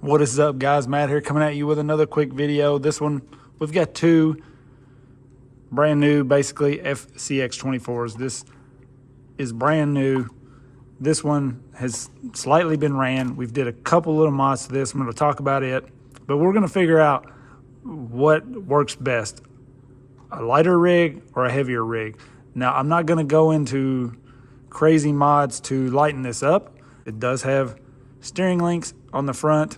What is up, guys? Matt here, coming at you with another quick video. This one, we've got two brand new, basically FCX24s. This is brand new. This one has slightly been ran. We've did a couple little mods to this. I'm going to talk about it, but we're going to figure out what works best, a lighter rig or a heavier rig. Now, I'm not going to go into crazy mods to lighten this up. It does have steering links on the front,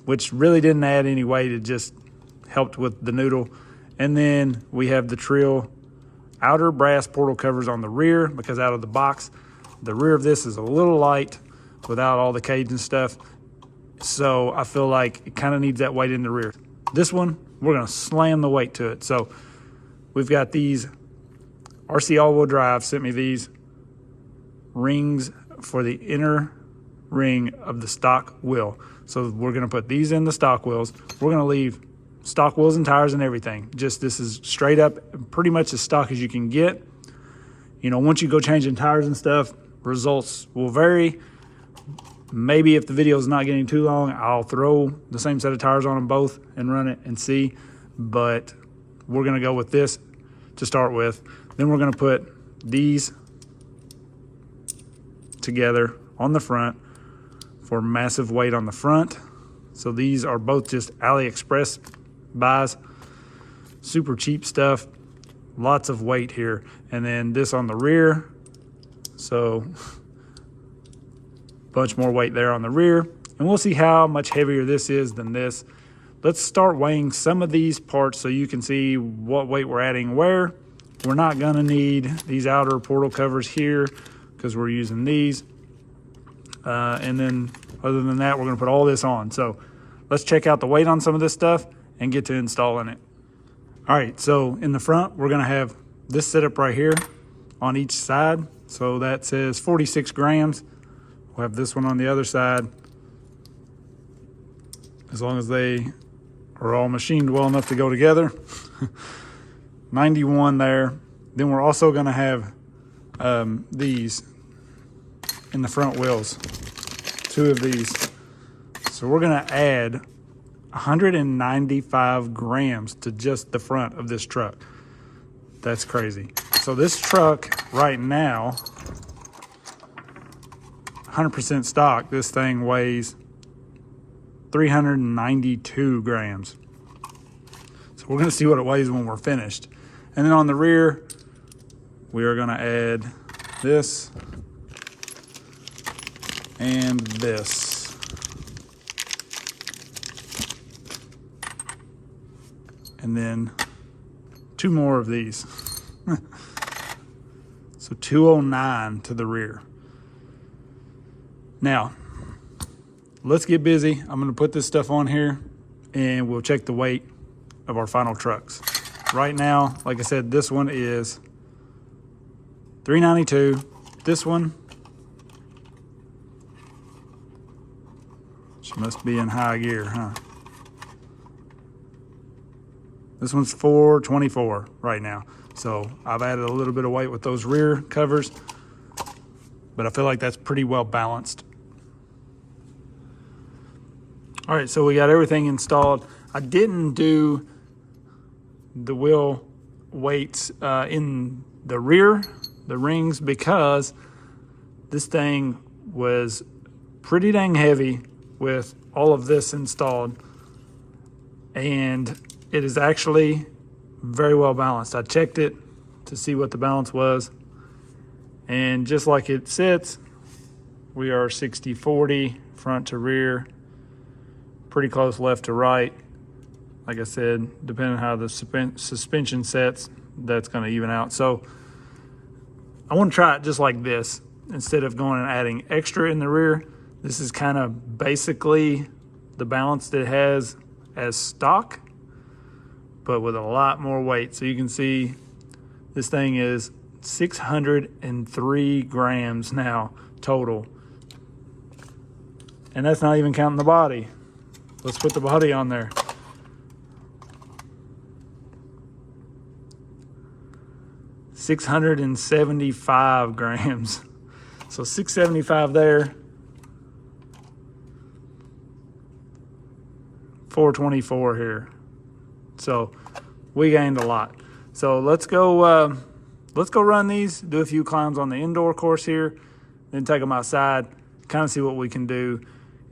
which really didn't add any weight. It just helped with the noodle. And then we have the Trill outer brass portal covers on the rear, because out of the box, the rear of this is a little light without all the cage and stuff. So I feel like it kind of needs that weight in the rear. This one, we're gonna slam the weight to it. So we've got these RC all-wheel drive sent me these rings for the inner ring of the stock wheel. So we're gonna put these in the stock wheels. We're gonna leave stock wheels and tires and everything. Just this is straight up, pretty much as stock as you can get. You know, once you go changing tires and stuff, results will vary. Maybe if the video is not getting too long, I'll throw the same set of tires on them both and run it and see. But we're gonna go with this to start with. Then we're gonna put these together on the front for massive weight on the front. So these are both just AliExpress buys, super cheap stuff, lots of weight here. And then this on the rear, so bunch more weight there on the rear. And we'll see how much heavier this is than this. Let's start weighing some of these parts so you can see what weight we're adding where. We're not gonna need these outer portal covers here because we're using these. And then other than that, we're gonna put all this on. So let's check out the weight on some of this stuff and get to installing it. All right, so in the front, we're gonna have this setup right here on each side. So that says 46 grams. We'll have this one on the other side. As long as they are all machined well enough to go together. 91 there. Then we're also gonna have these in the front wheels, two of these. So we're gonna add 195 grams to just the front of this truck. That's crazy. So this truck right now, 100% stock, this thing weighs 392 grams. So we're gonna see what it weighs when we're finished. And then on the rear, we are gonna add this and this. And then two more of these. So 209 to the rear. Now, let's get busy. I'm gonna put this stuff on here and we'll check the weight of our final trucks. Right now, like I said, this one is 392. This one, she must be in high gear, huh? This one's 424 right now. So I've added a little bit of weight with those rear covers, but I feel like that's pretty well balanced. All right, so we got everything installed. I didn't do the wheel weights in the rear, the rings, because this thing was pretty dang heavy with all of this installed, and it is actually very well balanced. I checked it to see what the balance was, and just like it sits, we are 60-40 front to rear, pretty close left to right. Like I said, depending on how the suspension sets, that's going to even out. So I want to try it just like this. Instead of going and adding extra in the rear, this is kind of basically the balance that it has as stock, but with a lot more weight. So you can see this thing is 603 grams now total. And that's not even counting the body. Let's put the body on there. 675 grams. So 675 there. 424 here. So we gained a lot. So let's go run these, do a few climbs on the indoor course here, then take them outside, kind of see what we can do.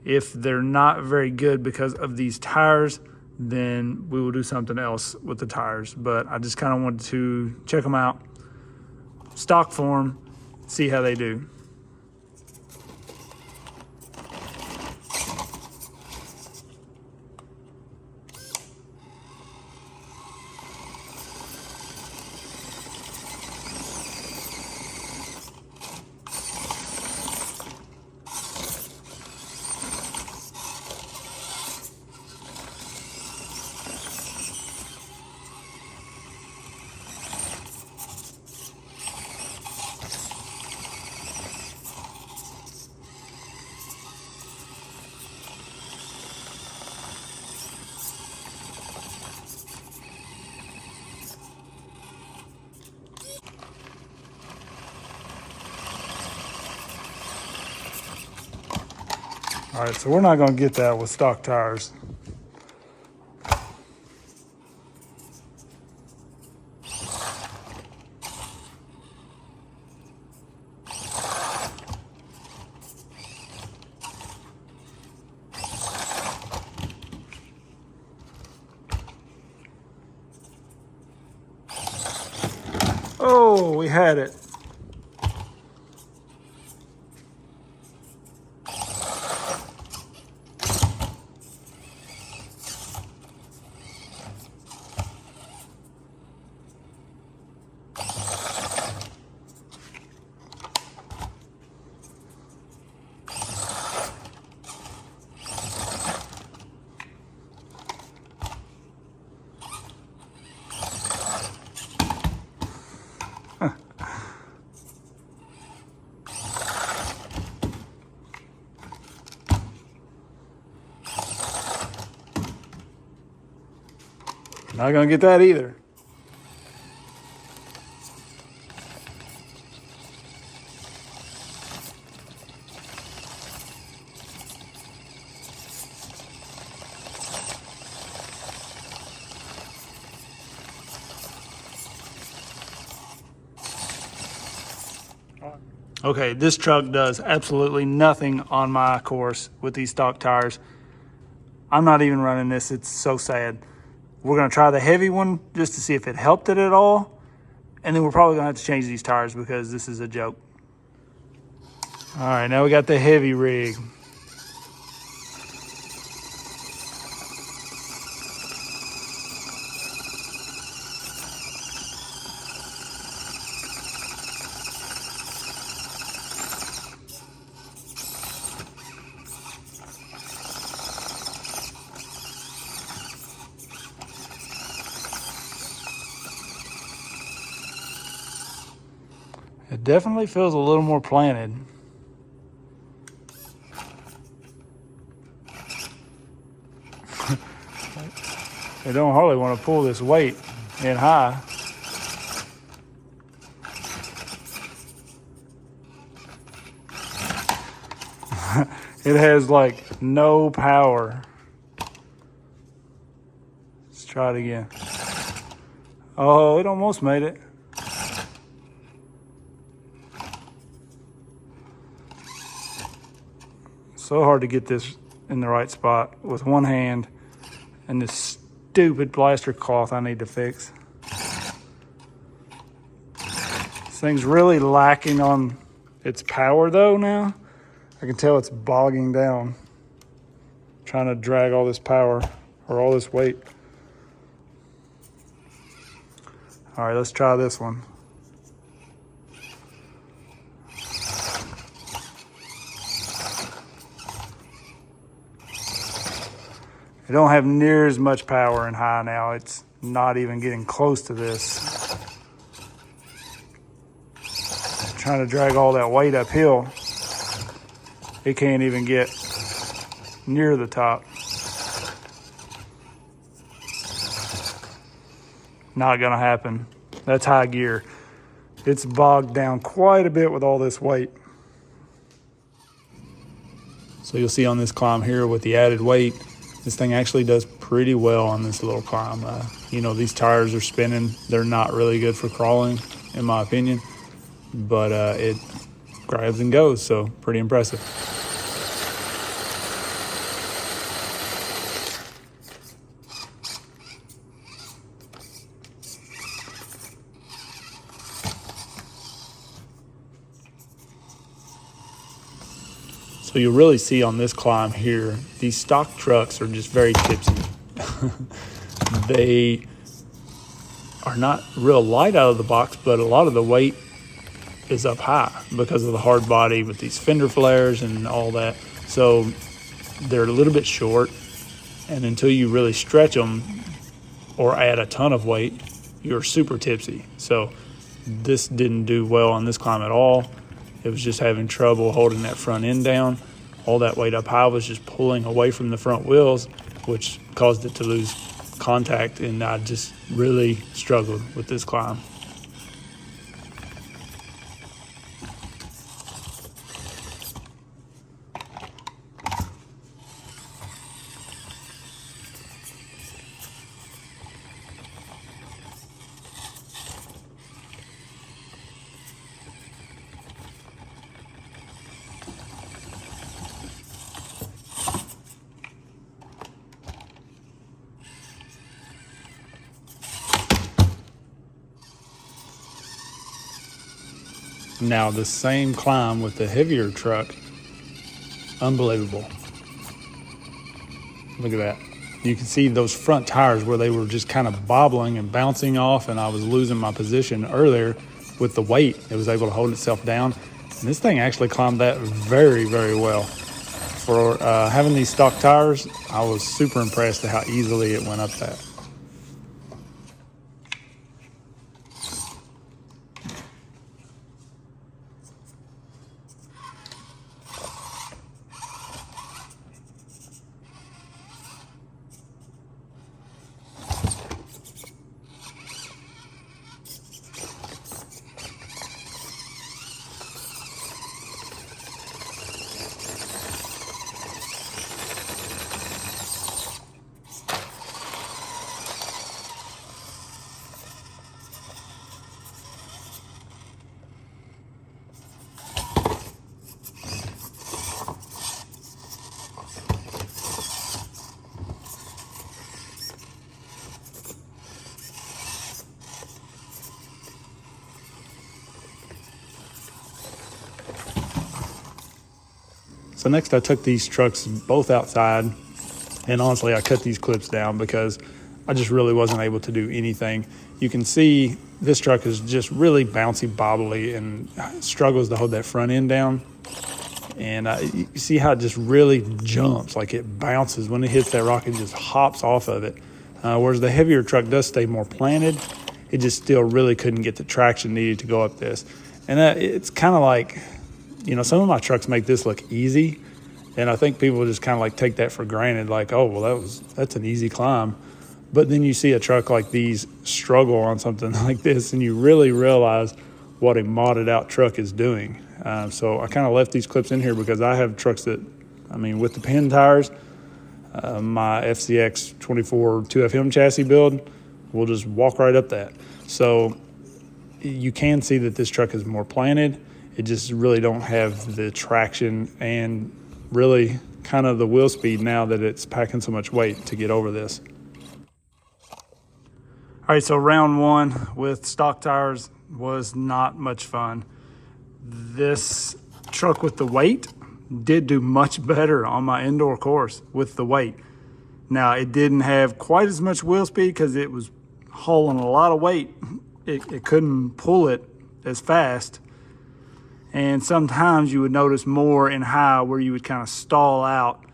If they're not very good because of these tires, then we will do something else with the tires. But I just kind of wanted to check them out, stock form, see how they do. All right, so we're not gonna get that with stock tires. Oh, we had it. Not gonna get that either. Okay, this truck does absolutely nothing on my course with these stock tires. I'm not even running this, it's so sad. We're gonna try the heavy one just to see if it helped it at all. And then we're probably gonna have to change these tires because this is a joke. All right, now we got the heavy rig. It definitely feels a little more planted. They don't hardly want to pull this weight in high. It has like no power. Let's try it again. Oh, it almost made it. So hard to get this in the right spot with one hand and this stupid plaster cloth I need to fix. This thing's really lacking on its power though now. I can tell it's bogging down, trying to drag all this power or all this weight. All right, let's try this one. It don't have near as much power in high now. It's not even getting close to this. Trying to drag all that weight uphill. It can't even get near the top. Not gonna happen. That's high gear. It's bogged down quite a bit with all this weight. So you'll see on this climb here with the added weight, this thing actually does pretty well on this little climb. You know, these tires are spinning. They're not really good for crawling, in my opinion, but it grabs and goes, so pretty impressive. So you'll really see on this climb here, these stock trucks are just very tipsy. They are not real light out of the box, but a lot of the weight is up high because of the hard body with these fender flares and all that. So they're a little bit short, and until you really stretch them or add a ton of weight, you're super tipsy. So this didn't do well on this climb at all. It was just having trouble holding that front end down. All that weight up high was just pulling away from the front wheels, which caused it to lose contact, and I just really struggled with this climb. Now the same climb with the heavier truck, unbelievable. Look at that. You can see those front tires where they were just kind of bobbling and bouncing off, and I was losing my position earlier with the weight. It was able to hold itself down. And this thing actually climbed that very, very well. For having these stock tires, I was super impressed at how easily it went up that. So next I took these trucks both outside, and honestly I cut these clips down because I just really wasn't able to do anything. You can see this truck is just really bouncy, bobbly, and struggles to hold that front end down. And you see how it just really jumps, like it bounces. When it hits that rock, it just hops off of it. Whereas the heavier truck does stay more planted, it just still really couldn't get the traction needed to go up this. And it's kind of like, you know, some of my trucks make this look easy, and I think people just kind of like take that for granted, like, oh, well, that's an easy climb. But then you see a truck like these struggle on something like this, and you really realize what a modded out truck is doing. So I kind of left these clips in here because I have trucks that, I mean, with the pin tires, my FCX24 2FM chassis build will just walk right up that. So you can see that this truck is more planted. It just really don't have the traction and really kind of the wheel speed now that it's packing so much weight to get over this. All right, so round one with stock tires was not much fun. This truck with the weight did do much better on my indoor course with the weight. Now, it didn't have quite as much wheel speed because it was hauling a lot of weight. It couldn't pull it as fast. And sometimes you would notice more in high where you would kind of stall out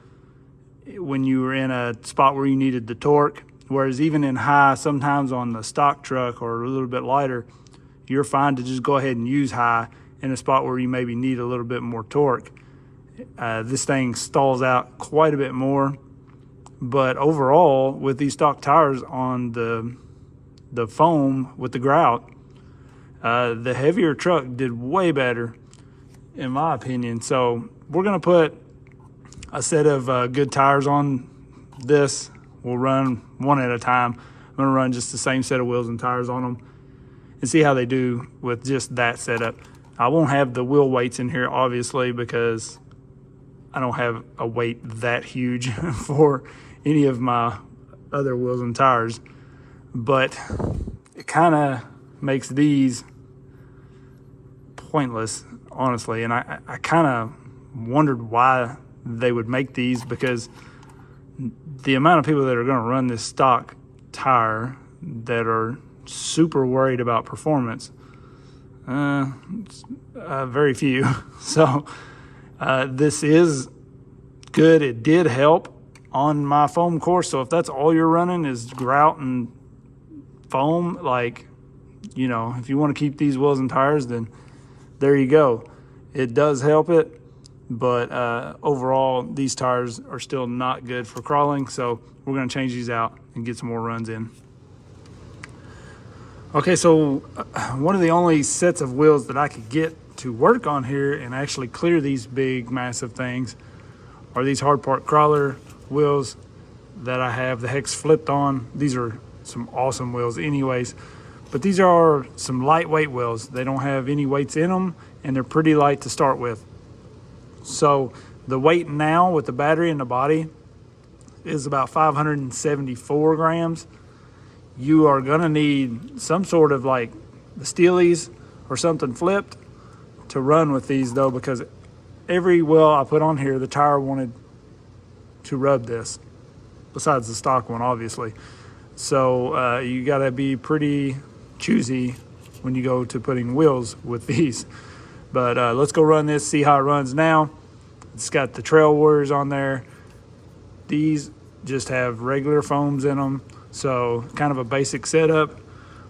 when you were in a spot where you needed the torque. Whereas even in high, sometimes on the stock truck or a little bit lighter, you're fine to just go ahead and use high in a spot where you maybe need a little bit more torque. This thing stalls out quite a bit more. But overall, with these stock tires on the foam with the grout, the heavier truck did way better, in my opinion. So we're going to put a set of good tires on this, we'll run one at a time. I'm gonna run just the same set of wheels and tires on them and see how they do with just that setup. I won't have the wheel weights in here, obviously, because I don't have a weight that huge for any of my other wheels and tires, but it kind of makes these pointless, honestly. And I kind of wondered why they would make these, because the amount of people that are going to run this stock tire that are super worried about performance, very few. So this is good. It did help on my foam course. So if that's all you're running is grout and foam, like, you know, if you want to keep these wheels and tires, then there you go. It does help it, but overall these tires are still not good for crawling, so we're going to change these out and get some more runs in. Okay, so one of the only sets of wheels that I could get to work on here and actually clear these big massive things are these hard part crawler wheels that I have the hex flipped on. These are some awesome wheels anyways, but these are some lightweight wheels. They don't have any weights in them, and they're pretty light to start with. So the weight now with the battery and the body is about 574 grams. You are gonna need some sort of like the Steelies or something flipped to run with these though, because every wheel I put on here, the tire wanted to rub this, besides the stock one, obviously. So you gotta be pretty choosy when you go to putting wheels with these. But let's go run this, see how it runs now. It's got the Trail Warriors on there. These just have regular foams in them, so kind of a basic setup.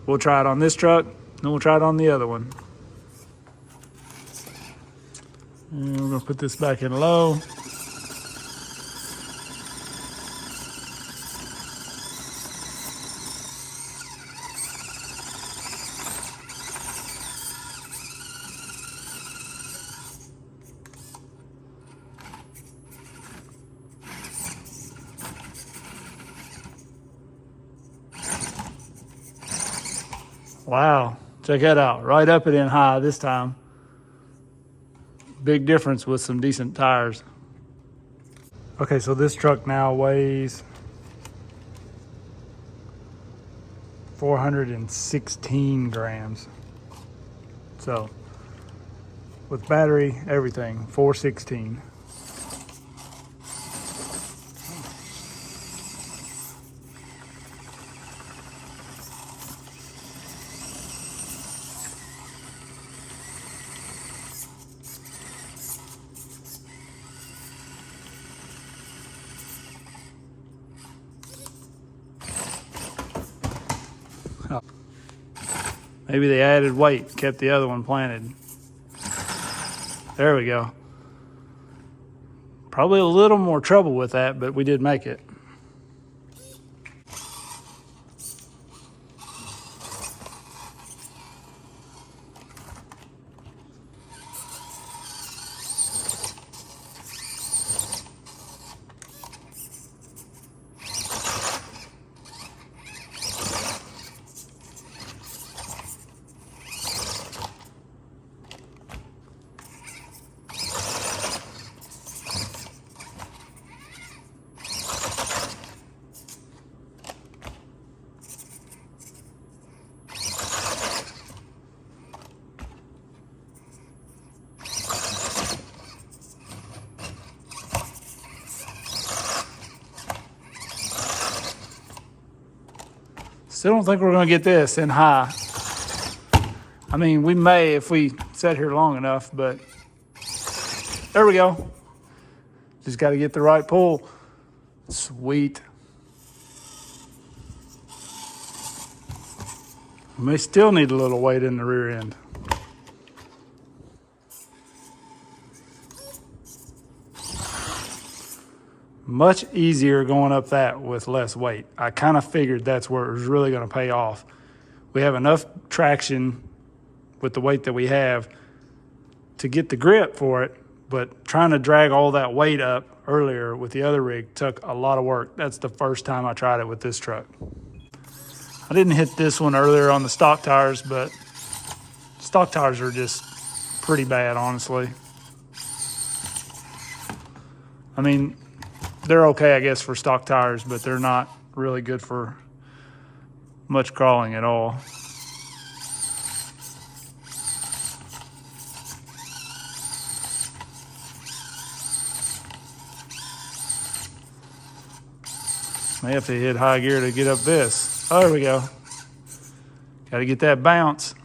We'll try it on this truck, then we'll try it on the other one. And we're gonna put this back in low. Wow, check that out. Right up it in high this time. Big difference with some decent tires. Okay, so this truck now weighs 416 grams. So with battery, everything, 416. Maybe they added weight, kept the other one planted. There we go. Probably a little more trouble with that, but we did make it. Still don't think we're gonna get this in high. I mean, we may if we sit here long enough, but there we go. Just gotta get the right pull. Sweet. We may still need a little weight in the rear end. Much easier going up that with less weight. I kind of figured that's where it was really going to pay off. We have enough traction with the weight that we have to get the grip for it, but trying to drag all that weight up earlier with the other rig took a lot of work. That's the first time I tried it with this truck. I didn't hit this one earlier on the stock tires, but stock tires are just pretty bad, honestly. I mean, they're okay, I guess, for stock tires, but they're not really good for much crawling at all. May have to hit high gear to get up this. Oh, there we go. Got to get that bounce.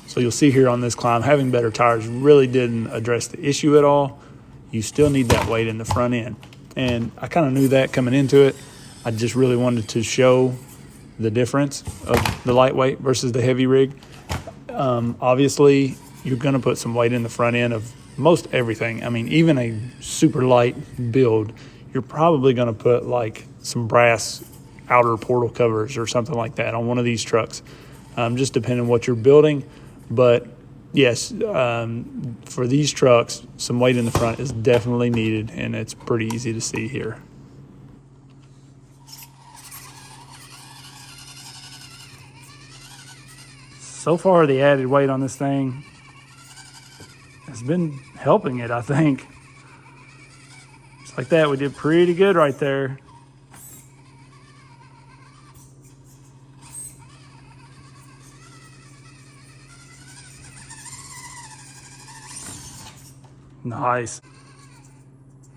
So you'll see here on this climb, having better tires really didn't address the issue at all. You still need that weight in the front end. And I kind of knew that coming into it. I just really wanted to show the difference of the lightweight versus the heavy rig. Obviously, you're going to put some weight in the front end of most everything. I mean, even a super light build, you're probably going to put like some brass outer portal covers or something like that on one of these trucks, just depending on what you're building. But yes, for these trucks, some weight in the front is definitely needed, and it's pretty easy to see here. So far, the added weight on this thing has been helping it, I think. Just like that, we did pretty good right there. Nice.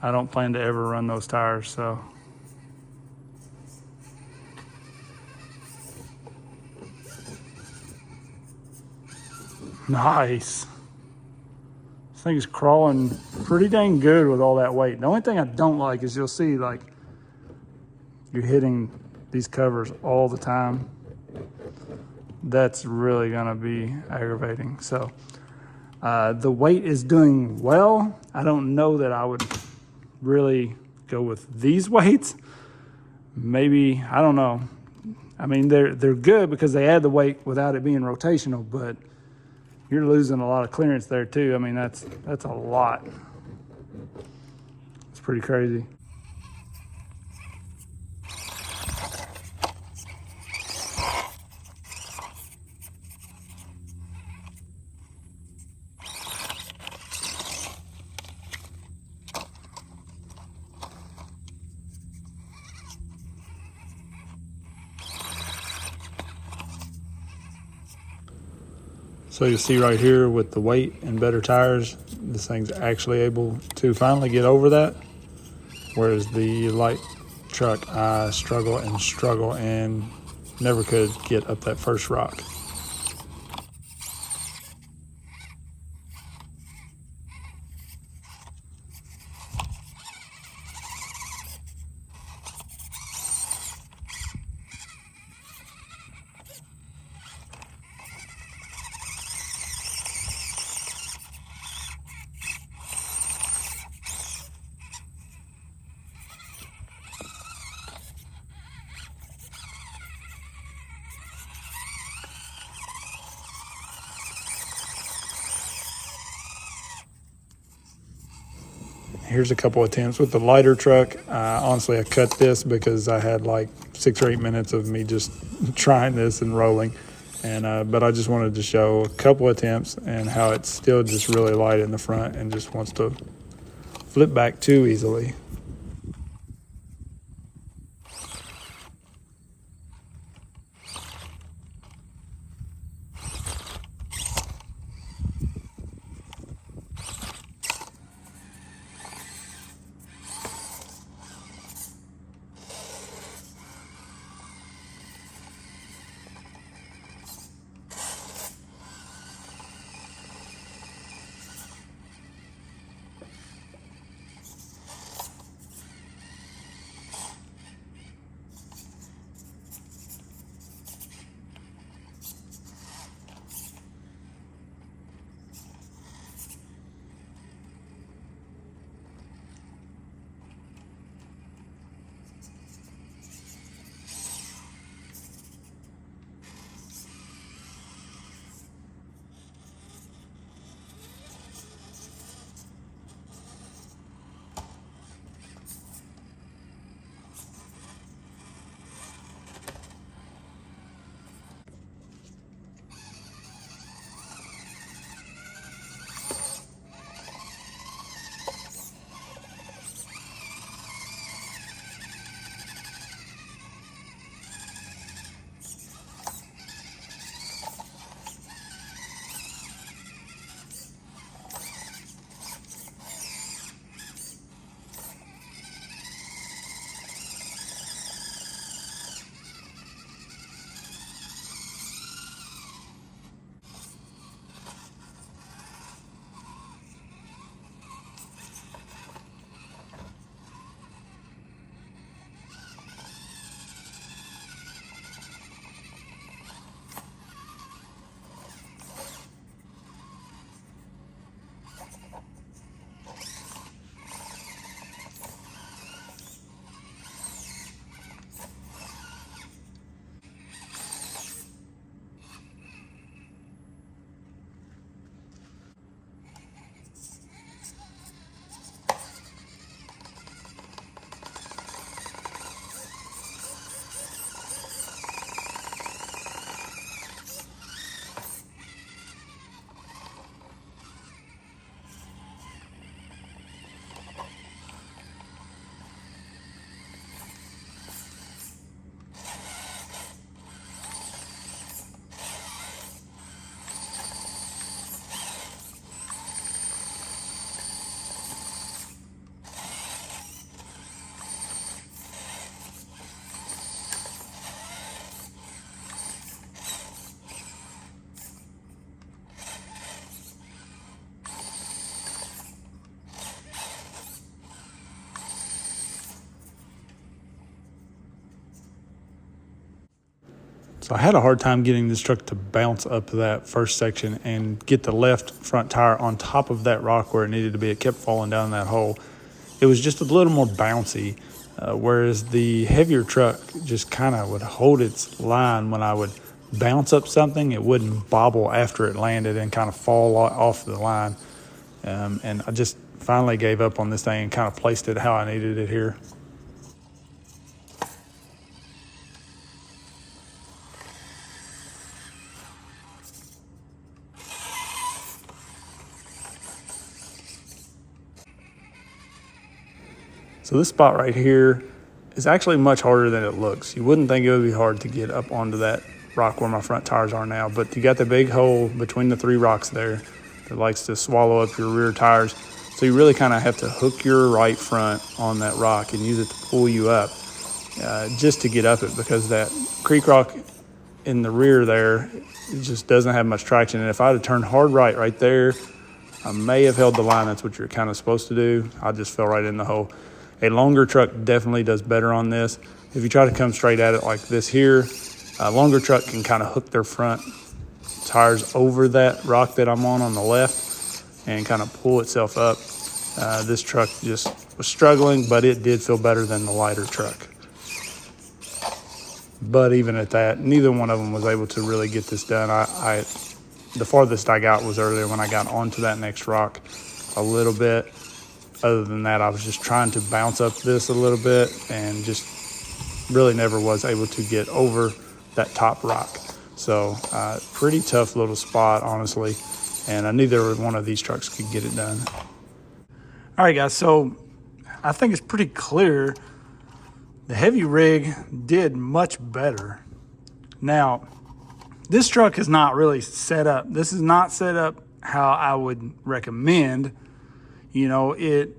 I don't plan to ever run those tires, so. Nice. This thing is crawling pretty dang good with all that weight. The only thing I don't like is you'll see like you're hitting these covers all the time. That's really gonna be aggravating. So the weight is doing well. I don't know that I would really go with these weights. Maybe, I don't know. I mean, they're good because they add the weight without it being rotational, but you're losing a lot of clearance there too. I mean, that's a lot. It's pretty crazy. So you see right here with the weight and better tires, this thing's actually able to finally get over that. Whereas the light truck, I struggle and never could get up that first rock. Here's a couple attempts with the lighter truck. Honestly, I cut this because I had like 6 or 8 minutes of me just trying this and rolling. And but I just wanted to show a couple attempts and how it's still just really light in the front and just wants to flip back too easily. So I had a hard time getting this truck to bounce up that first section and get the left front tire on top of that rock where it needed to be. It kept falling down that hole. It was just a little more bouncy, whereas the heavier truck just kind of would hold its line. When I would bounce up something, it wouldn't bobble after it landed and kind of fall off the line. And I just finally gave up on this thing and kind of placed it how I needed it here. So this spot right here is actually much harder than it looks. You wouldn't think it would be hard to get up onto that rock where my front tires are now, but you got the big hole between the 3 rocks there that likes to swallow up your rear tires. So you really kind of have to hook your right front on that rock and use it to pull you up just to get up it, because that creek rock in the rear there, it just doesn't have much traction. And if I'd have turned hard right there, I may have held the line. That's what you're kind of supposed to do. I just fell right in the hole. A longer truck definitely does better on this. If you try to come straight at it like this here, a longer truck can kind of hook their front tires over that rock that I'm on the left and kind of pull itself up. This truck just was struggling, but it did feel better than the lighter truck. But even at that, neither one of them was able to really get this done. The farthest I got was earlier when I got onto that next rock a little bit. other than that, I was just trying to bounce up this a little bit and just really never was able to get over that top rock. So pretty tough little spot, honestly, and I knew there one of these trucks could get it done. All right, guys, so I think it's pretty clear the heavy rig did much better. Now, this truck is not really set up. This is not set up how I would recommend. You know, it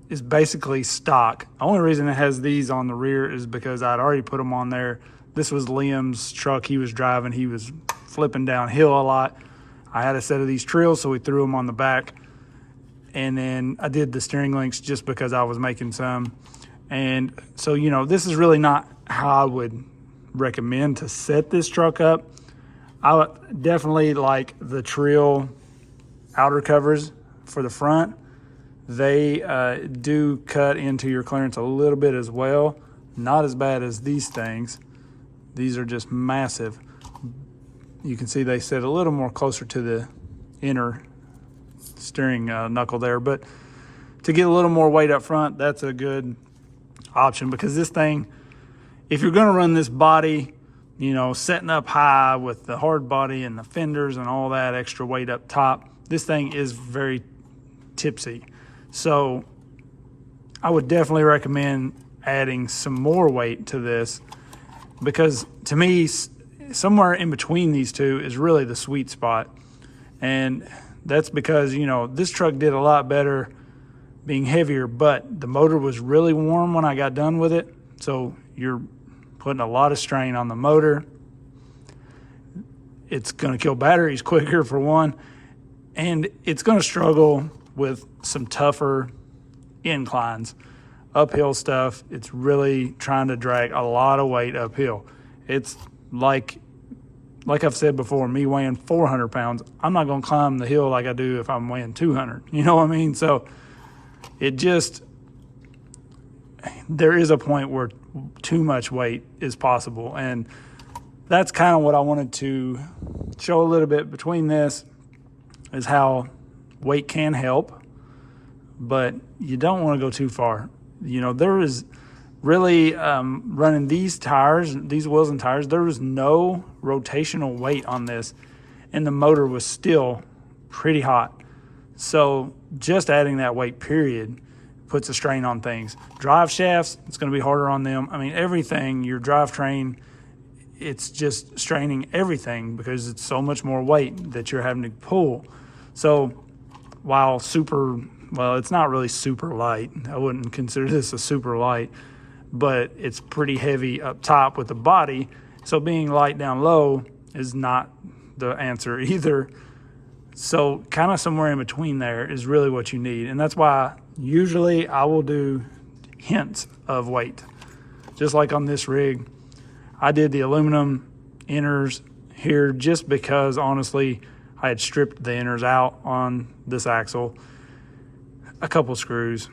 is basically stock. The only reason it has these on the rear is because I'd already put them on there. This was Liam's truck he was driving. He was flipping downhill a lot. I had a set of these trills, so we threw them on the back. And then I did the steering links just because I was making some. And so, you know, this is really not how I would recommend to set this truck up. I would definitely like the trill outer covers for the front. They do cut into your clearance a little bit as well. Not as bad as these things. These are just massive. You can see they sit a little more closer to the inner steering knuckle there, but to get a little more weight up front, that's a good option, because this thing, if you're going to run this body, you know, setting up high with the hard body and the fenders and all that extra weight up top, this thing is very tipsy. So I would definitely recommend adding some more weight to this, because to me, somewhere in between these two is really the sweet spot. And that's because, you know, this truck did a lot better being heavier, but the motor was really warm when I got done with it. So you're putting a lot of strain on the motor. It's going to kill batteries quicker, for one, and it's going to struggle with some tougher inclines, uphill stuff. It's really trying to drag a lot of weight uphill. It's like I've said before, me weighing 400 pounds, I'm not going to climb the hill like I do if I'm weighing 200. You know what I mean? So it just, there is a point where too much weight is possible. And that's kind of what I wanted to show a little bit between this, is how weight can help, but you don't want to go too far. You know, there is really running these tires, these wheels and tires, there was no rotational weight on this, and the motor was still pretty hot. So just adding that weight, period, puts a strain on things. Drive shafts, it's going to be harder on them. I mean, everything, your drivetrain, it's just straining everything because it's so much more weight that you're having to pull. So while it's not really super light. I wouldn't consider this a super light, but it's pretty heavy up top with the body. So being light down low is not the answer either. So kind of somewhere in between there is really what you need. And that's why usually I will do hints of weight. Just like on this rig, I did the aluminum inners here just because, honestly, I had stripped the inners out on this axle. A couple screws.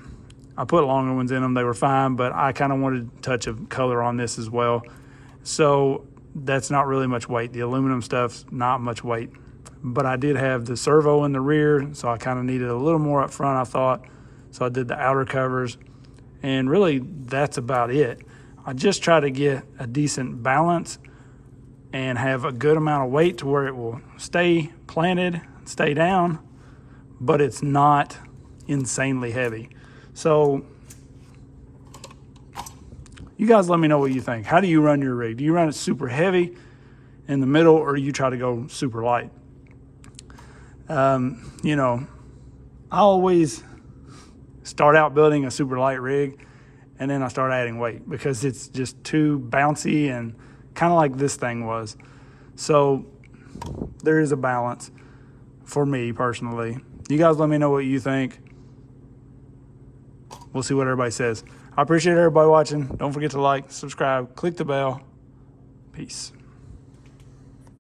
I put longer ones in them. They were fine, but I kind of wanted a touch of color on this as well. So that's not really much weight. The aluminum stuff's not much weight. But I did have the servo in the rear, so I kind of needed a little more up front, I thought. So I did the outer covers. And really, that's about it. I just try to get a decent balance and have a good amount of weight to where it will stay planted, stay down, but it's not insanely heavy. So you guys let me know what you think. How do you run your rig? Do you run it super heavy in the middle, or you try to go super light? You know, I always start out building a super light rig, and then I start adding weight because it's just too bouncy and kind of like this thing was. So there is a balance for me personally. You guys let me know what you think. We'll see what everybody says. I appreciate everybody watching. Don't forget to like, subscribe, click the bell. Peace.